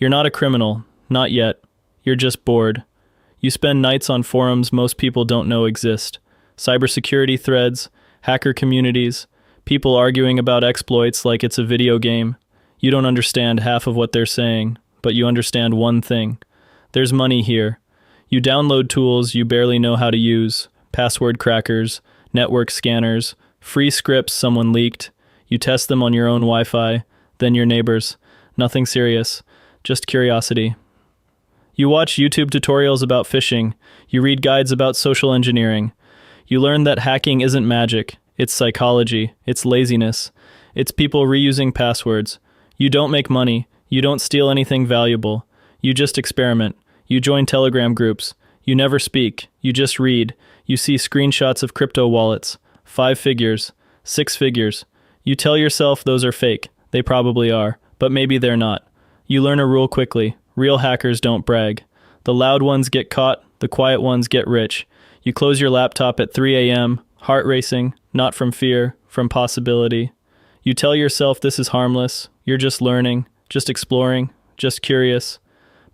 You're not a criminal, not yet. You're just bored. You spend nights on forums most people don't know exist. Cybersecurity threads, hacker communities, people arguing about exploits like it's a video game. You don't understand half of what they're saying, but you understand one thing. There's money here. You download tools you barely know how to use, password crackers, network scanners, free scripts someone leaked. You test them on your own Wi-Fi, then your neighbors. Nothing serious, just curiosity. You watch YouTube tutorials about phishing. You read guides about social engineering. You learn that hacking isn't magic. It's psychology. It's laziness. It's people reusing passwords. You don't make money. You don't steal anything valuable. You just experiment. You join Telegram groups. You never speak. You just read. You see screenshots of crypto wallets. 5 figures. 6 figures. You tell yourself those are fake. They probably are, but maybe they're not. You learn a rule quickly. Real hackers don't brag. The loud ones get caught. The quiet ones get rich. You close your laptop at 3 a.m., heart racing, not from fear, from possibility. You tell yourself this is harmless. You're just learning, just exploring, just curious.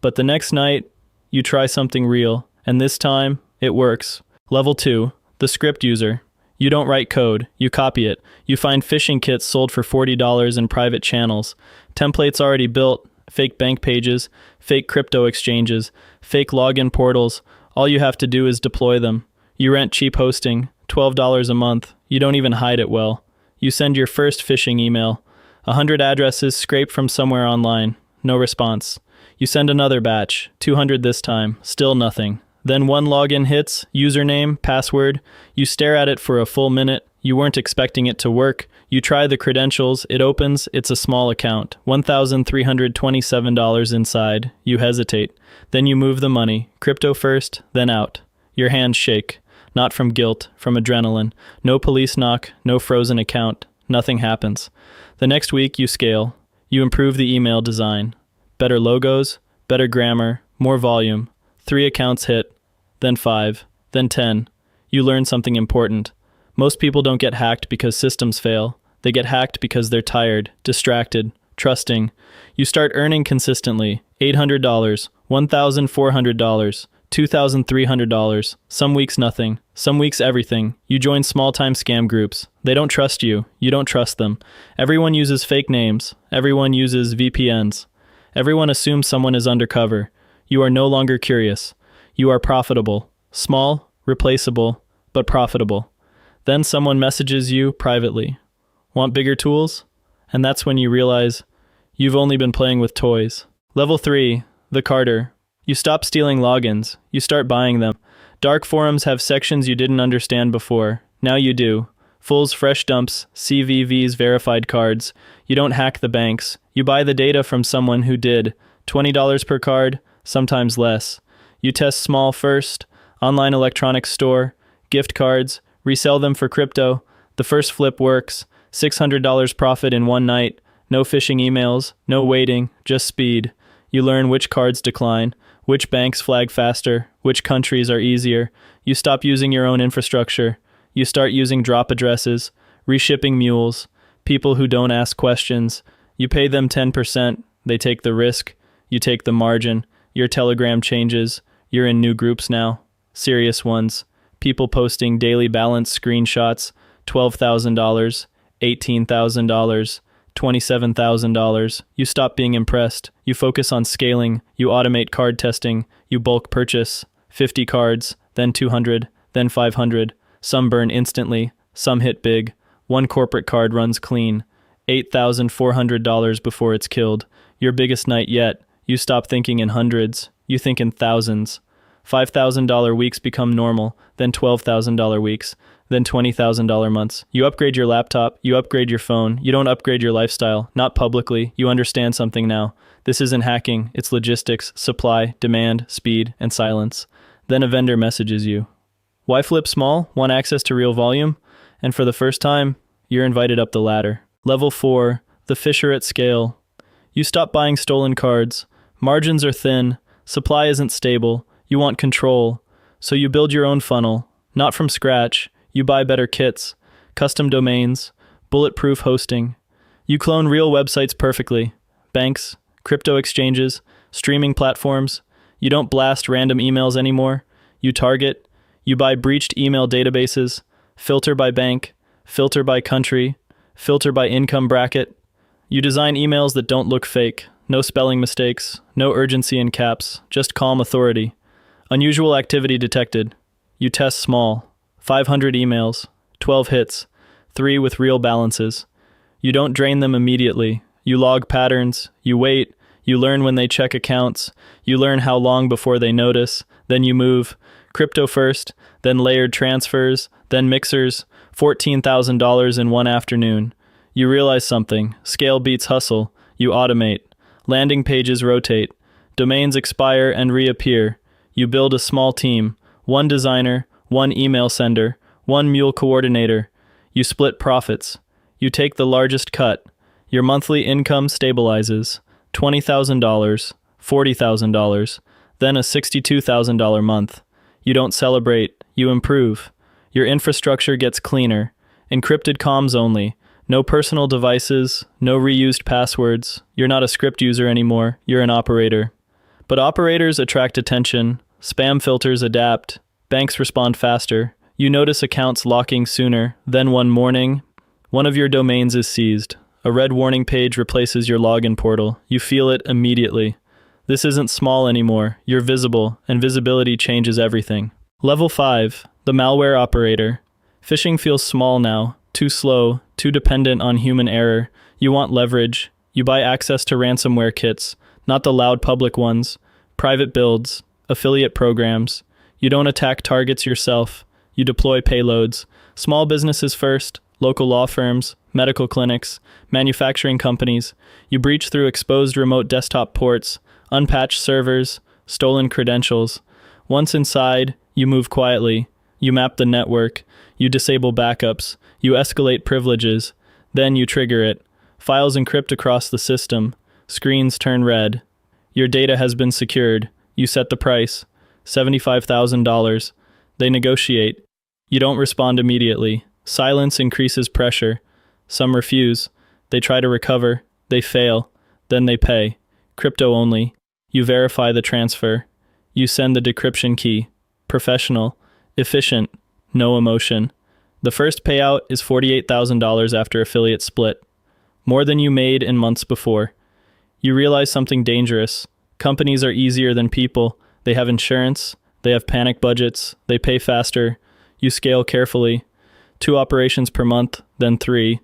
But the next night, you try something real, and this time, it works. Level 2, the script user. You don't write code, you copy it. You find phishing kits sold for $40 in private channels. Templates already built, fake bank pages, fake crypto exchanges, fake login portals. All you have to do is deploy them. You rent cheap hosting, $12 a month. You don't even hide it well. You send your first phishing email. 100 addresses scraped from somewhere online. No response. You send another batch, 200 this time, still nothing. Then one login hits, username, password. You stare at it for a full minute. You weren't expecting it to work. You try the credentials, it opens, it's a small account. $1,327 inside. You hesitate. Then you move the money. Crypto first, then out. Your hands shake. Not from guilt, from adrenaline. No police knock, no frozen account. Nothing happens. The next week you scale. You improve the email design. Better logos, better grammar, more volume. 3 accounts hit, then 5, then 10. You learn something important. Most people don't get hacked because systems fail. They get hacked because they're tired, distracted, trusting. You start earning consistently. $800, $1,400, $2,300. Some weeks nothing. Some weeks everything. You join small-time scam groups. They don't trust you. You don't trust them. Everyone uses fake names. Everyone uses VPNs. Everyone assumes someone is undercover. You are no longer curious. You are profitable. Small, replaceable, but profitable. Then someone messages you privately. Want bigger tools? And that's when you realize you've only been playing with toys. Level 3, the Carter. You stop stealing logins. You start buying them. Dark forums have sections you didn't understand before. Now you do. Fool's fresh dumps, CVV's verified cards. You don't hack the banks. You buy the data from someone who did. $20 per card, sometimes less. You test small first. Online electronics store. Gift cards. Resell them for crypto. The first flip works. $600 profit in one night. No phishing emails. No waiting. Just speed. You learn which cards decline. Which banks flag faster. Which countries are easier. You stop using your own infrastructure. You start using drop addresses. Reshipping mules. People who don't ask questions. You pay them 10%. They take the risk. You take the margin. Your Telegram changes. You're in new groups now. Serious ones. People posting daily balance screenshots. $12,000. $18,000. $27,000. You stop being impressed. You focus on scaling. You automate card testing. You bulk purchase. 50 cards, then 200, then 500. Some burn instantly. Some hit big. One corporate card runs clean. $8,400 before it's killed. Your biggest night yet. You stop thinking in hundreds. You think in thousands. $5,000 weeks become normal, then $12,000 weeks, then $20,000 months. You upgrade your laptop, you upgrade your phone, you don't upgrade your lifestyle, not publicly. You understand something now. This isn't hacking, it's logistics, supply, demand, speed, and silence. Then a vendor messages you. Why flip small? Want access to real volume? And for the first time, you're invited up the ladder. Level 4, the Fisher at scale. You stop buying stolen cards. Margins are thin. Supply isn't stable. You want control. So you build your own funnel. Not from scratch. You buy better kits, custom domains, bulletproof hosting. You clone real websites perfectly. Banks, crypto exchanges, Streaming platforms. You don't blast random emails anymore. You target. You buy breached email databases. Filter by bank. Filter by country. Filter by income bracket. You design emails that don't look fake. No spelling mistakes. No urgency in caps. Just calm authority. Unusual activity detected. You test small. 500 emails. 12 hits. 3 with real balances. You don't drain them immediately. You log patterns. You wait. You learn when they check accounts. You learn how long before they notice. Then you move. Crypto first, then layered transfers, then mixers. $14,000 in one afternoon. You realize something. Scale beats hustle. You automate. Landing pages rotate. Domains expire and reappear. You build a small team. One designer, one email sender, one mule coordinator. You split profits. You take the largest cut. Your monthly income stabilizes. $20,000, $40,000, then a $62,000 month. You don't celebrate, you improve. Your infrastructure gets cleaner. Encrypted comms only. No personal devices, no reused passwords. You're not a script user anymore, you're an operator. But operators attract attention. Spam filters adapt. Banks respond faster. You notice accounts locking sooner. Then one morning, one of your domains is seized. A red warning page replaces your login portal. You feel it immediately. This isn't small anymore. You're visible, and visibility changes everything. Level 5. The malware operator. Phishing feels small now. Too slow. Too dependent on human error. You want leverage. You buy access to ransomware kits. Not the loud public ones. Private builds. Affiliate programs. You don't attack targets yourself. You deploy payloads. Small businesses first. Local law firms, medical clinics, manufacturing companies. You breach through exposed remote desktop ports, unpatched servers, stolen credentials. Once inside, you move quietly. You map the network. You disable backups. You escalate privileges. Then you trigger it. Files encrypt across the system. Screens turn red. Your data has been secured. You set the price. $75,000. They negotiate. You don't respond immediately. Silence increases pressure. Some refuse. They try to recover. They fail. Then they pay. Crypto only. You verify the transfer. You send the decryption key. Professional. Efficient. No emotion. The first payout is $48,000 after affiliate split. More than you made in months before. You realize something dangerous. Companies are easier than people. They have insurance. They have panic budgets. They pay faster. You scale carefully. 2 operations per month, then 3.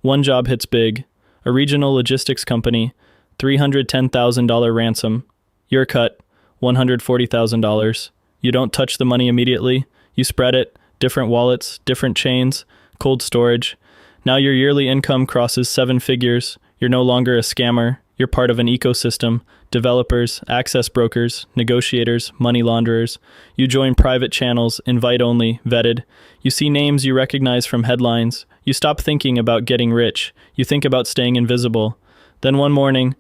One job hits big. A regional logistics company, $310,000 ransom. Your cut, $140,000. You don't touch the money immediately. You spread it, different wallets, different chains, cold storage. Now your yearly income crosses 7 figures. You're no longer a scammer. You're part of an ecosystem. Developers, access brokers, negotiators, money launderers. You join private channels, invite only, vetted. You see names you recognize from headlines. You stop thinking about getting rich. You think about staying invisible. Then one morning,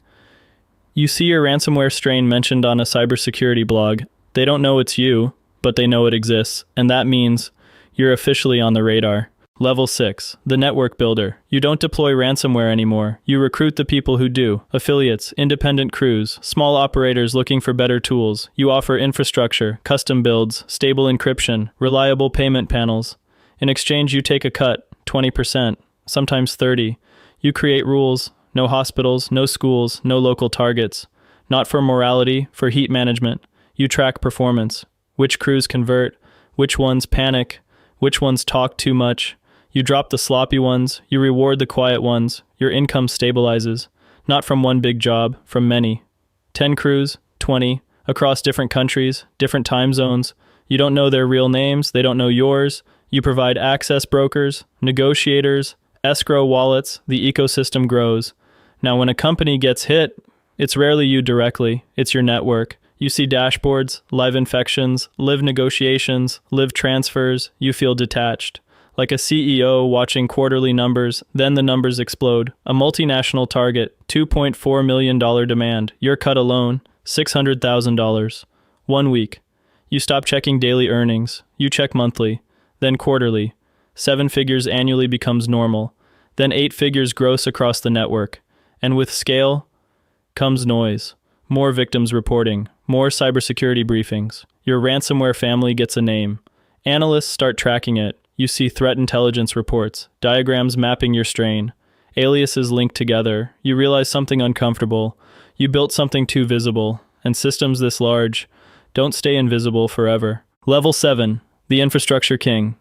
you see your ransomware strain mentioned on a cybersecurity blog. They don't know it's you, but they know it exists, and that means you're officially on the radar. Level 6. The network builder. You don't deploy ransomware anymore. You recruit the people who do. Affiliates, independent crews, small operators looking for better tools. You offer infrastructure, custom builds, stable encryption, reliable payment panels. In exchange, you take a cut, 20%, sometimes 30%. You create rules. No hospitals, no schools, no local targets. Not for morality, for heat management. You track performance. Which crews convert, which ones panic, which ones talk too much. You drop the sloppy ones, you reward the quiet ones. Your income stabilizes. Not from one big job, from many. 10 crews, 20, across different countries, different time zones. You don't know their real names, they don't know yours. You provide access brokers, negotiators, escrow wallets, the ecosystem grows. Now when a company gets hit, it's rarely you directly, it's your network. You see dashboards, live infections, live negotiations, live transfers, you feel detached. Like a CEO watching quarterly numbers, then the numbers explode. A multinational target, $2.4 million demand. Your cut alone, $600,000. 1 week. You stop checking daily earnings. You check monthly, then quarterly. 7 figures annually becomes normal. Then 8 figures gross across the network. And with scale comes noise. more victims reporting, more cybersecurity briefings. Your ransomware family gets a name. Analysts start tracking it. You see threat intelligence reports, diagrams mapping your strain, aliases linked together. You realize something uncomfortable. You built something too visible, and systems this large don't stay invisible forever. Level 7, the infrastructure king.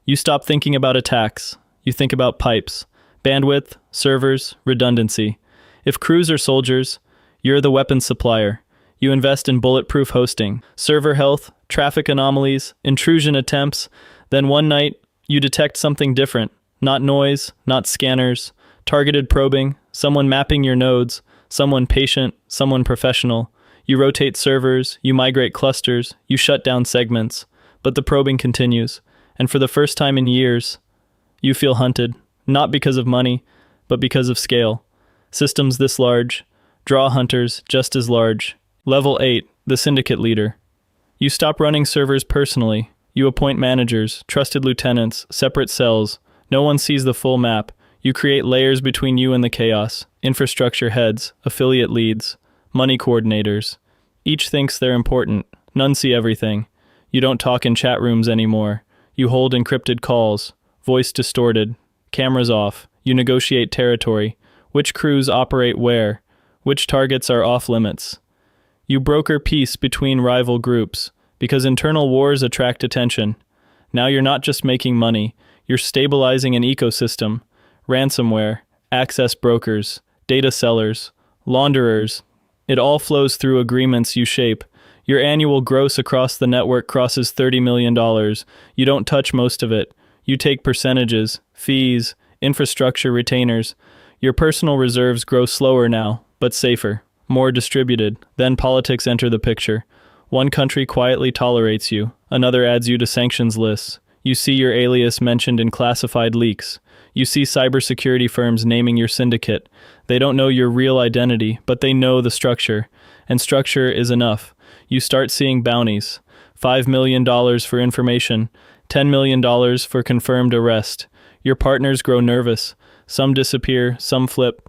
You stop thinking about attacks. You think about pipes, bandwidth, servers, redundancy. If crews are soldiers, you're the weapons supplier. You invest in bulletproof hosting, server health, traffic anomalies, intrusion attempts. Then one night, you detect something different. Not noise, not scanners, targeted probing, someone mapping your nodes, someone patient, someone professional. You rotate servers, you migrate clusters, you shut down segments. But the probing continues, and for the first time in years, you feel hunted, not because of money, but because of scale. Systems this large draw hunters just as large. Level 8, the syndicate leader. You stop running servers personally. You appoint managers, trusted lieutenants, separate cells. No one sees the full map. You create layers between you and the chaos. Infrastructure heads, affiliate leads, money coordinators. Each thinks they're important. None see everything. You don't talk in chat rooms anymore. You hold encrypted calls, voice distorted, cameras off. You negotiate territory. Which crews operate where? Which targets are off limits? You broker peace between rival groups, because internal wars attract attention. Now you're not just making money, you're stabilizing an ecosystem. Ransomware, access brokers, data sellers, launderers. It all flows through agreements you shape. Your annual gross across the network crosses $30 million. You don't touch most of it. You take percentages, fees, infrastructure retainers. Your personal reserves grow slower now, but safer, more distributed. Then politics enter the picture. One country quietly tolerates you, another adds you to sanctions lists. You see your alias mentioned in classified leaks. You see cybersecurity firms naming your syndicate. They don't know your real identity, but they know the structure. And structure is enough. You start seeing bounties. $5 million for information, $10 million for confirmed arrest. Your partners grow nervous. Some disappear, some flip.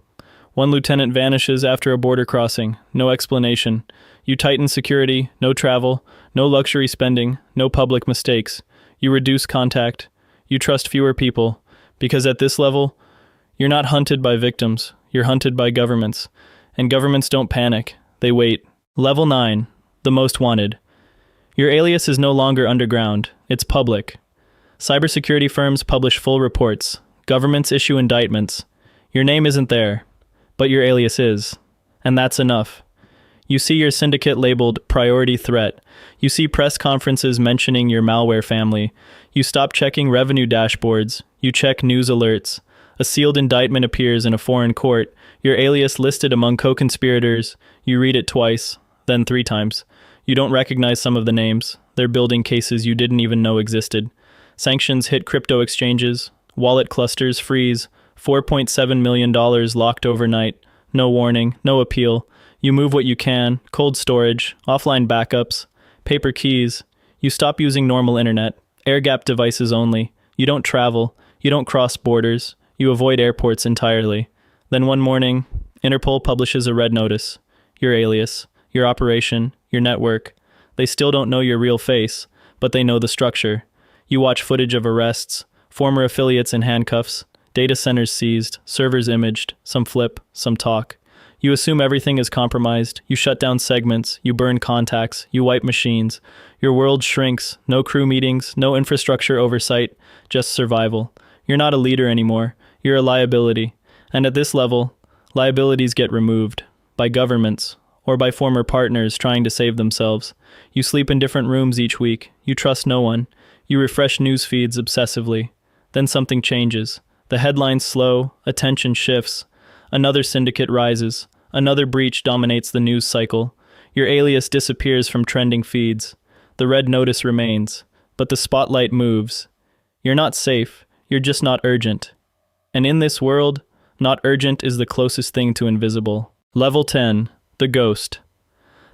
One lieutenant vanishes after a border crossing, no explanation. You tighten security, no travel, no luxury spending, no public mistakes. You reduce contact. You trust fewer people. Because at this level, you're not hunted by victims, you're hunted by governments. And governments don't panic, they wait. Level 9, the most wanted. Your alias is no longer underground, it's public. Cybersecurity firms publish full reports. Governments issue indictments. Your name isn't there, but your alias is. And that's enough. You see your syndicate labeled priority threat. You see press conferences mentioning your malware family. You stop checking revenue dashboards. You check news alerts. A sealed indictment appears in a foreign court. Your alias listed among co-conspirators. You read it twice, then 3 times. You don't recognize some of the names. They're building cases you didn't even know existed. Sanctions hit crypto exchanges. Wallet clusters freeze. $4.7 million locked overnight. No warning, no appeal. You move what you can, cold storage, offline backups, paper keys. You stop using normal internet, air-gapped devices only. You don't travel, you don't cross borders, you avoid airports entirely. Then one morning, Interpol publishes a red notice. Your alias, your operation, your network. They still don't know your real face, but they know the structure. You watch footage of arrests, former affiliates in handcuffs, data centers seized, servers imaged, some flip, some talk. You assume everything is compromised, you shut down segments, you burn contacts, you wipe machines. Your world shrinks, no crew meetings, no infrastructure oversight, just survival. You're not a leader anymore, you're a liability. And at this level, liabilities get removed by governments or by former partners trying to save themselves. You sleep in different rooms each week, you trust no one, you refresh news feeds obsessively. Then something changes. The headlines slow, attention shifts. Another syndicate rises. Another breach dominates the news cycle. Your alias disappears from trending feeds. The red notice remains, but the spotlight moves. You're not safe, you're just not urgent. And in this world, not urgent is the closest thing to invisible. Level 10, the ghost.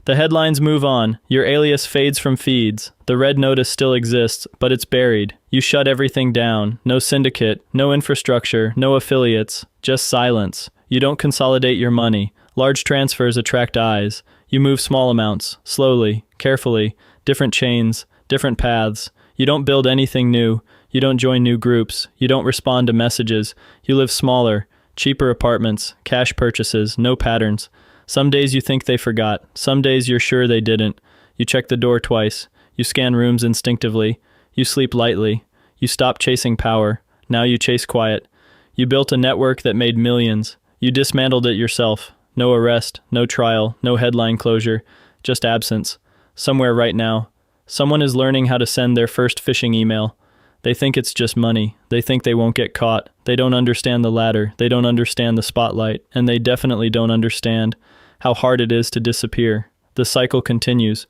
The headlines move on. Your alias fades from feeds. The red notice still exists, but it's buried. You shut everything down. No syndicate, no infrastructure, no affiliates, just silence. You don't consolidate your money. Large transfers attract eyes. You move small amounts, slowly, carefully, different chains, different paths. You don't build anything new. You don't join new groups. You don't respond to messages. You live smaller, cheaper apartments, cash purchases, no patterns. Some days you think they forgot. Some days you're sure they didn't. You check the door twice. You scan rooms instinctively. You sleep lightly. You stop chasing power. Now you chase quiet. You built a network that made millions. You dismantled it yourself. No arrest, no trial, no headline closure, just absence. Somewhere right now, someone is learning how to send their first phishing email. They think it's just money. They think they won't get caught. They don't understand the ladder. They don't understand the spotlight. And they definitely don't understand how hard it is to disappear. The cycle continues.